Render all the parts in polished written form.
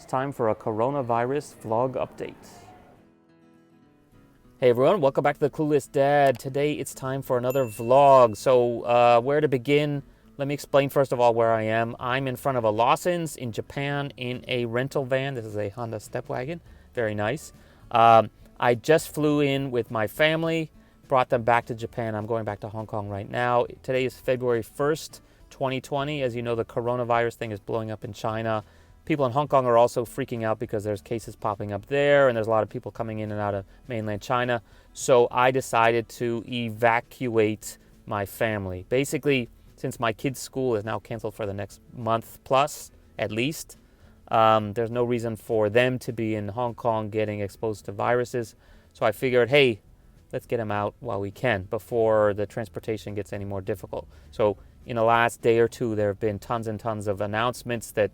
time for a coronavirus vlog update. Hey everyone, welcome back to the Clueless Dad. Today it's time for another vlog. So where to begin? Let me explain first of all where I am. I'm in front of a Lawson's in Japan in a rental van. This is a Honda Step Wagon. Very nice. I just flew in with my family, brought them back to Japan. I'm going back to Hong Kong right now. Today is February 1st, 2020. As you know, the coronavirus thing is blowing up in China. People in Hong Kong are also freaking out because there's cases popping up there and there's a lot of people coming in and out of mainland China. So I decided to evacuate my family. Basically, since my kids' school is now canceled for the next month plus, at least, there's no reason for them to be in Hong Kong getting exposed to viruses. So I figured, hey, let's get them out while we can before the transportation gets any more difficult. So in the last day or two, there have been tons and tons of announcements that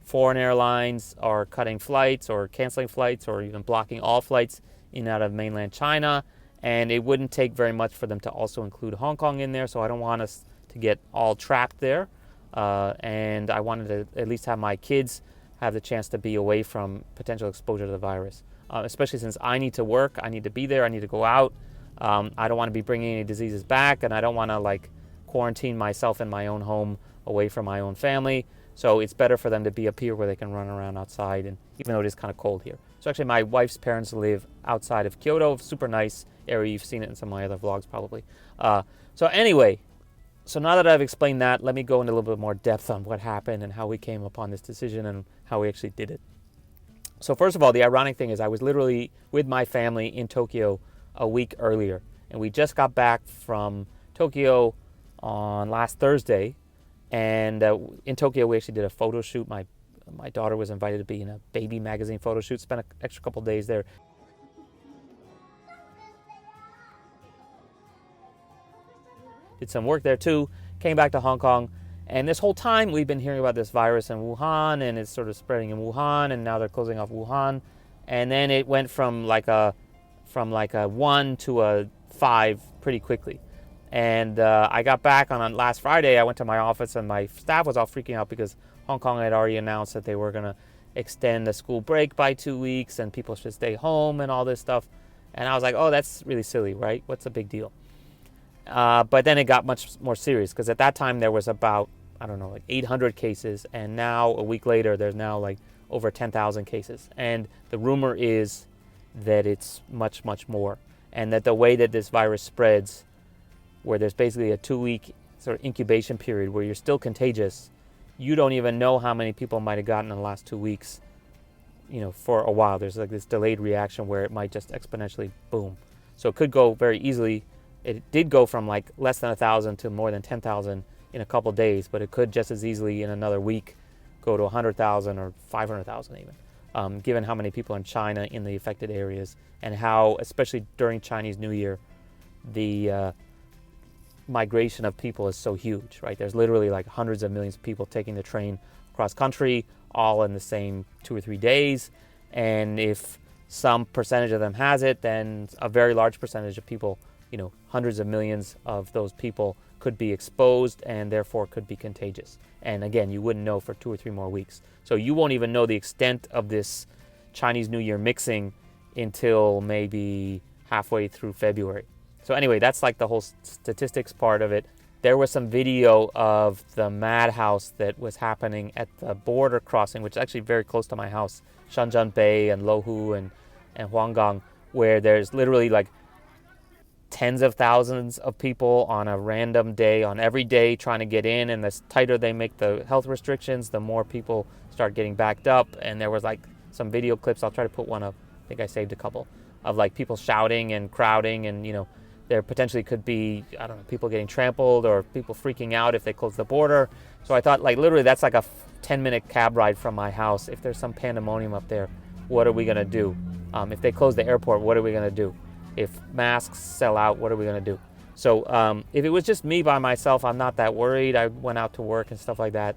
foreign airlines are cutting flights or canceling flights or even blocking all flights in and out of mainland China. And it wouldn't take very much for them to also include Hong Kong in there. So I don't want us to get all trapped there. And I wanted to at least have my kids have the chance to be away from potential exposure to the virus. Especially since I need to work, I need to be there, I need to go out. I don't want to be bringing any diseases back, and I don't want to quarantine myself in my own home away from my own family. So it's better for them to be up here where they can run around outside, and even though it is kind of cold here. So actually my wife's parents live outside of Kyoto, super nice area. You've seen it in some of my other vlogs probably. So anyway, so now that I've explained that, let me go into a little bit more depth on what happened and how we came upon this decision and how we actually did it. So first of all, the ironic thing is I was literally with my family in Tokyo a week earlier, and we just got back from Tokyo on last Thursday. And in Tokyo, we actually did a photo shoot. My daughter was invited to be in a baby magazine photo shoot. Spent an extra couple days there. Did some work there too. Came back to Hong Kong. And this whole time, we've been hearing about this virus in Wuhan, and it's sort of spreading in Wuhan, and now they're closing off Wuhan. And then it went from like a 1 to a 5 pretty quickly. And I got back on last Friday. I went to my office and my staff was all freaking out because Hong Kong had already announced that they were going to extend the school break by 2 weeks and people should stay home and all this stuff. And I was like, oh, that's really silly, right? What's the big deal? But then it got much more serious because at that time there was about, 800 cases. And now a week later, there's now over 10,000 cases. And the rumor is that it's much, much more. And that the way that this virus spreads, where there's basically a 2-week sort of incubation period where you're still contagious, you don't even know how many people might have gotten in the last 2 weeks, for a while. There's this delayed reaction where it might just exponentially boom. So it could go very easily. It did go from less than 1,000 to more than 10,000 in a couple days, but it could just as easily in another week go to 100,000 or 500,000 even, given how many people in China in the affected areas and how, especially during Chinese New Year, the migration of people is so huge, right? There's literally hundreds of millions of people taking the train across country all in the same 2 or 3 days. And if some percentage of them has it, then a very large percentage of people, hundreds of millions of those people could be exposed and therefore could be contagious. And again, you wouldn't know for 2 or 3 more weeks. So you won't even know the extent of this Chinese New Year mixing until maybe halfway through February. So anyway, that's the whole statistics part of it. There was some video of the madhouse that was happening at the border crossing, which is actually very close to my house, Shenzhen Bay and Lohu and Huanggang, where there's literally tens of thousands of people on a random day, on every day, trying to get in. And the tighter they make the health restrictions, the more people start getting backed up. And there was some video clips. I'll try to put one up. I think I saved a couple of people shouting and crowding, and there potentially could be, people getting trampled or people freaking out if they close the border. So I thought, literally, that's a 10-minute cab ride from my house. If there's some pandemonium up there, what are we going to do? If they close the airport, what are we going to do? If masks sell out, what are we going to do? So if it was just me by myself, I'm not that worried. I went out to work and stuff like that.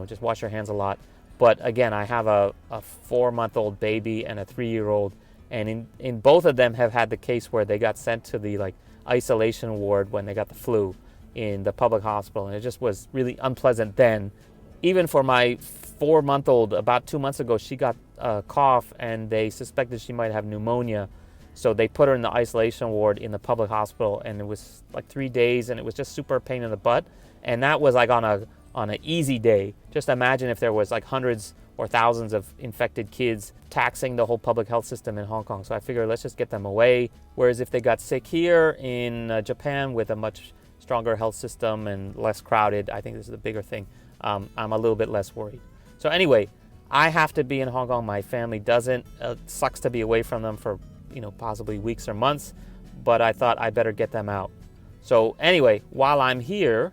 Just wash your hands a lot. But again, I have a 4-month-old baby and a 3-year-old. And in both of them have had the case where they got sent to the isolation ward when they got the flu in the public hospital. And it just was really unpleasant then. even for my 4-month-old, about 2 months ago, she got a cough and they suspected she might have pneumonia. So they put her in the isolation ward in the public hospital, and it was like 3 days, and it was just super pain in the butt. And that was like on an easy day. Just imagine if there was like hundreds or thousands of infected kids taxing the whole public health system in Hong Kong. So I figured let's just get them away. Whereas if they got sick here in Japan with a much stronger health system and less crowded, I think this is the bigger thing. I'm a little bit less worried. So anyway, I have to be in Hong Kong. My family doesn't. It sucks to be away from them for, possibly weeks or months, but I thought I better get them out. So anyway, while I'm here,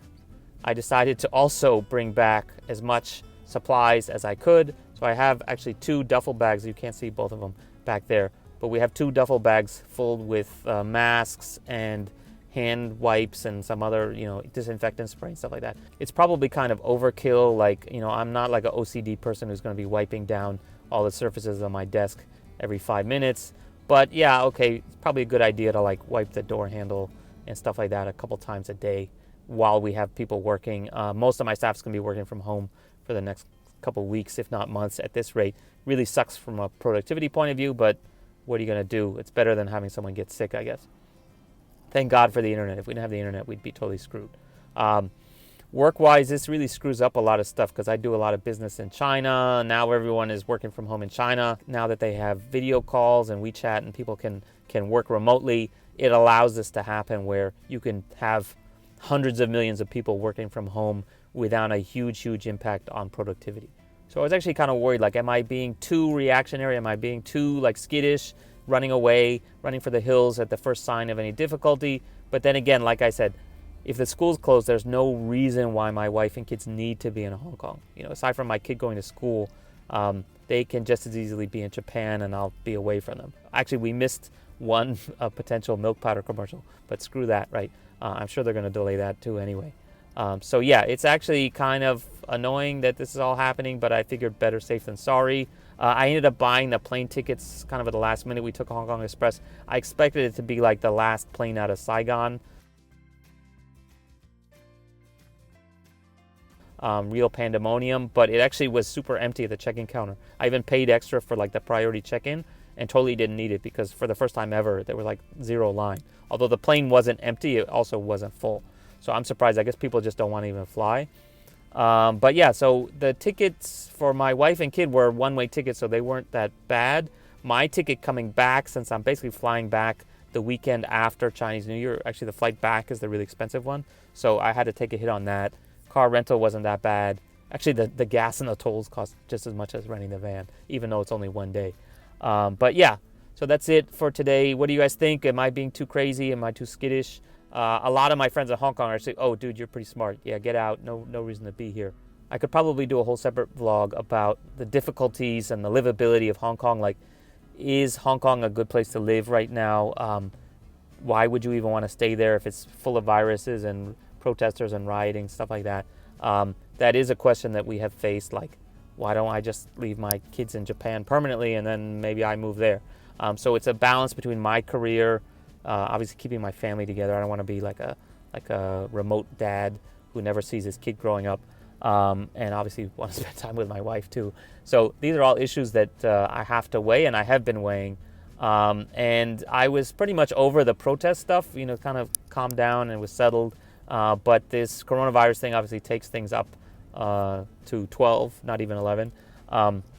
I decided to also bring back as much supplies as I could. So I have actually 2 duffel bags. You can't see both of them back there, but we have 2 duffel bags filled with masks and hand wipes and some other, disinfectant spray and stuff like that. It's probably kind of overkill. Like, I'm not like an OCD person who's going to be wiping down all the surfaces on my desk every 5 minutes. But yeah, okay, it's probably a good idea to like wipe the door handle and stuff like that a couple times a day while we have people working. Most of my staff's going to be working from home for the next couple weeks, if not months at this rate. Really sucks from a productivity point of view, but what are you going to do? It's better than having someone get sick, I guess. Thank God for the internet. If we didn't have the internet, we'd be totally screwed. Work-wise, this really screws up a lot of stuff because I do a lot of business in China. Now everyone is working from home in China. Now that they have video calls and WeChat and people can work remotely, it allows this to happen where you can have hundreds of millions of people working from home without a huge impact on productivity. So I was actually kind of worried, like, am I being too reactionary? Am I being too like skittish, running away, running for the hills at the first sign of any difficulty? But then again, like I said, if the school's closed, there's no reason why my wife and kids need to be in Hong Kong. Aside from my kid going to school, they can just as easily be in Japan and I'll be away from them. Actually, we missed one potential milk powder commercial, but screw that, right? I'm sure they're going to delay that too anyway. So yeah, it's actually kind of annoying that this is all happening, but I figured better safe than sorry. I ended up buying the plane tickets kind of at the last minute. We took Hong Kong Express. I expected it to be like the last plane out of Saigon. Real pandemonium, but it actually was super empty at the check-in counter. I even paid extra for like the priority check-in and totally didn't need it because for the first time ever, there was like 0 line. Although the plane wasn't empty, it also wasn't full. So I'm surprised. I guess people just don't want to even fly. But yeah, so the tickets for my wife and kid were one-way tickets, so they weren't that bad. My ticket coming back, since I'm basically flying back the weekend after Chinese New Year, actually the flight back is the really expensive one. So I had to take a hit on that. Car rental wasn't that bad. Actually, the gas and the tolls cost just as much as renting the van, even though it's only one day. But yeah, so that's it for today. What do you guys think? Am I being too crazy? Am I too skittish? A lot of my friends in Hong Kong are saying, oh, dude, you're pretty smart. Yeah, get out. No reason to be here. I could probably do a whole separate vlog about the difficulties and the livability of Hong Kong. Like, is Hong Kong a good place to live right now? Why would you even want to stay there if it's full of viruses and protesters and rioting, stuff like that? That is a question that we have faced. Like, why don't I just leave my kids in Japan permanently and then maybe I move there? So it's a balance between my career, obviously keeping my family together. I don't want to be like a remote dad who never sees his kid growing up, and obviously want to spend time with my wife too. So these are all issues that I have to weigh, and I have been weighing. And I was pretty much over the protest stuff, kind of calmed down and was settled. But this coronavirus thing obviously takes things up to 12, not even 11.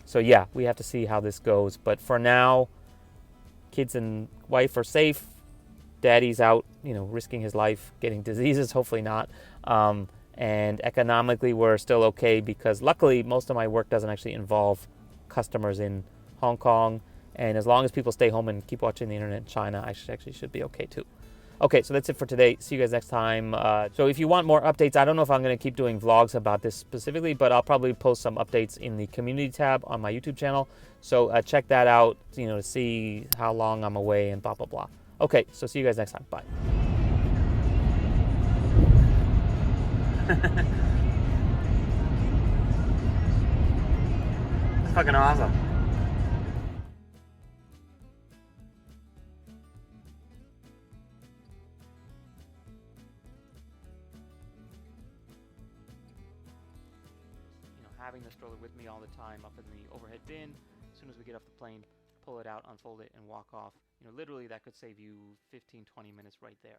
So yeah, we have to see how this goes. But for now, kids and wife are safe. Daddy's out, risking his life, getting diseases, hopefully not. And economically, we're still okay because luckily most of my work doesn't actually involve customers in Hong Kong. And as long as people stay home and keep watching the internet in China, I actually should be okay too. Okay, so that's it for today. See you guys next time. So if you want more updates, I don't know if I'm going to keep doing vlogs about this specifically, but I'll probably post some updates in the community tab on my YouTube channel. So check that out, to see how long I'm away and blah, blah, blah. Okay, so see you guys next time. Bye. That's fucking awesome. stroller with me all the time up in the overhead bin. As soon as we get off the plane, pull it out, unfold it, and walk off. Literally that could save you 15-20 minutes right there.